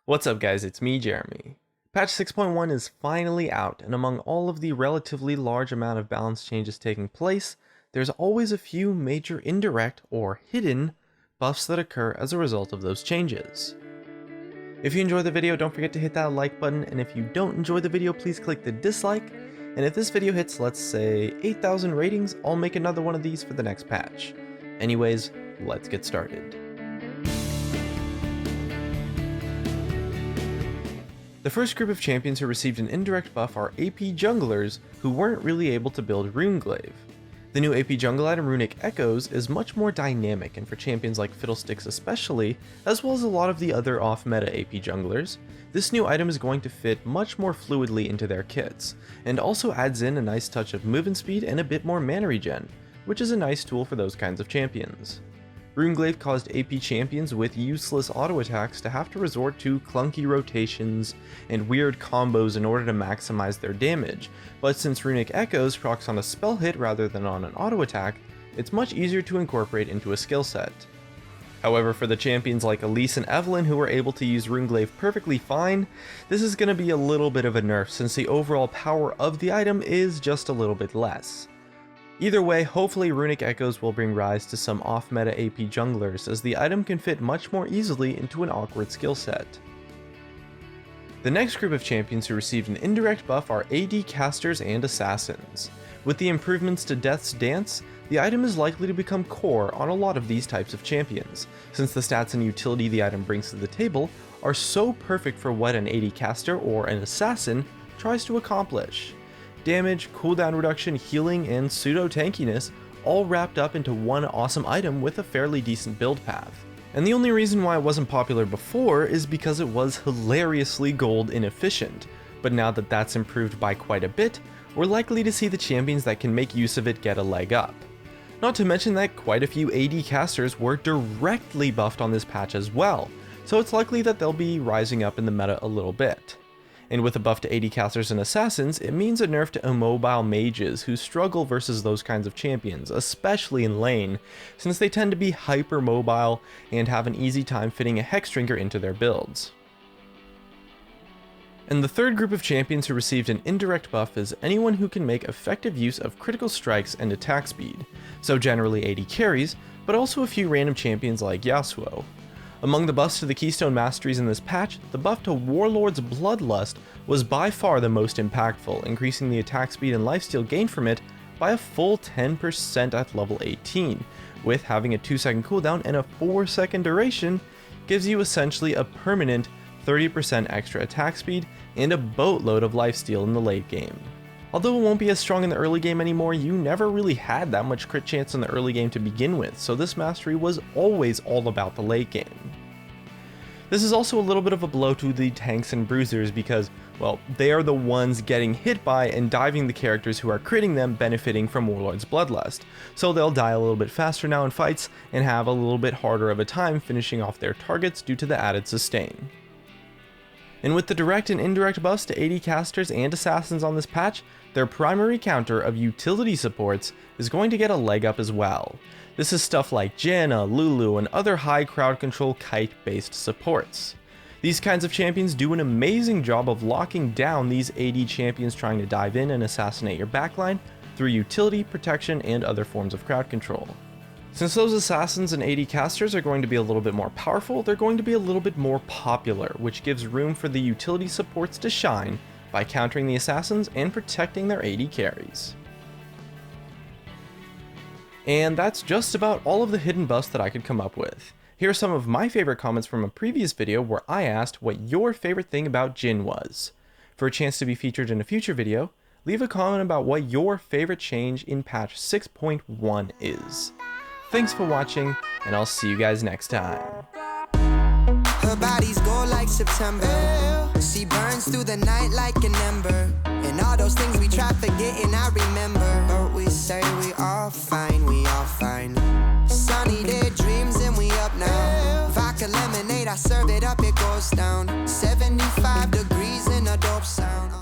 What's up guys, it's me Jeremy. Patch 6.1 is finally out, and among all of the relatively large amount of balance changes taking place, there's always a few major indirect or hidden buffs that occur as a result of those changes. If you enjoyed the video, don't forget to hit that like button, and if you don't enjoy the video, please click the dislike, and if this video hits, let's say, 8,000 ratings, I'll make another one of these for the next patch. Anyways, let's get started. The first group of champions who received an indirect buff are AP junglers who weren't really able to build Runeglaive. The new AP jungle item Rune Echoes is much more dynamic, and for champions like Fiddlesticks especially, as well as a lot of the other off-meta AP junglers, this new item is going to fit much more fluidly into their kits, and also adds in a nice touch of movement speed and a bit more mana regen, which is a nice tool for those kinds of champions. Runeglaive caused AP champions with useless auto attacks to have to resort to clunky rotations and weird combos in order to maximize their damage, but since Rune Echoes procs on a spell hit rather than on an auto attack, it's much easier to incorporate into a skill set. However, for the champions like Elise and Evelyn who are able to use Runeglaive perfectly fine, this is going to be a little bit of a nerf since the overall power of the item is just a little bit less. Either way, hopefully Rune Echoes will bring rise to some off-meta AP junglers, as the item can fit much more easily into an awkward skill set. The next group of champions who received an indirect buff are AD casters and assassins. With the improvements to Death's Dance, the item is likely to become core on a lot of these types of champions, since the stats and utility the item brings to the table are so perfect for what an AD caster or an assassin tries to accomplish. Damage, cooldown reduction, healing, and pseudo-tankiness all wrapped up into one awesome item with a fairly decent build path. And the only reason why it wasn't popular before is because it was hilariously gold inefficient, but now that that's improved by quite a bit, we're likely to see the champions that can make use of it get a leg up. Not to mention that quite a few AD casters were directly buffed on this patch as well, so it's likely that they'll be rising up in the meta a little bit. And with a buff to AD casters and assassins, it means a nerf to immobile mages who struggle versus those kinds of champions, especially in lane, since they tend to be hyper mobile and have an easy time fitting a hex drinker into their builds. And the third group of champions who received an indirect buff is anyone who can make effective use of critical strikes and attack speed, so generally AD carries, but also a few random champions like Yasuo. Among the buffs to the Keystone Masteries in this patch, the buff to Warlord's Bloodlust was by far the most impactful, increasing the attack speed and lifesteal gained from it by a full 10% at level 18, with having a 2-second cooldown and a 4-second duration, gives you essentially a permanent 30% extra attack speed and a boatload of lifesteal in the late game. Although it won't be as strong in the early game anymore, you never really had that much crit chance in the early game to begin with, so this mastery was always all about the late game. This is also a little bit of a blow to the tanks and bruisers because, well, they are the ones getting hit by and diving the characters who are critting them, benefiting from Warlord's Bloodlust, so they'll die a little bit faster now in fights and have a little bit harder of a time finishing off their targets due to the added sustain. And with the direct and indirect buffs to AD casters and assassins on this patch, their primary counter of utility supports is going to get a leg up as well. This is stuff like Janna, Lulu, and other high crowd control kite-based supports. These kinds of champions do an amazing job of locking down these AD champions trying to dive in and assassinate your backline through utility, protection, and other forms of crowd control. Since those assassins and AD casters are going to be a little bit more powerful, they're going to be a little bit more popular, which gives room for the utility supports to shine by countering the assassins and protecting their AD carries. And that's just about all of the hidden buffs that I could come up with. Here are some of my favorite comments from a previous video where I asked what your favorite thing about Jhin was. For a chance to be featured in a future video, leave a comment about what your favorite change in patch 6.1 is. Thanks for watching, and I'll see you guys next time. Her body's gold like September. She burns through the night like an ember. And all those things we try forgetting, I remember. But we say we all fine, we all fine. Sunny day dreams and we up now. Vodka lemonade, I serve it up, it goes down. 75 degrees in a dope sound.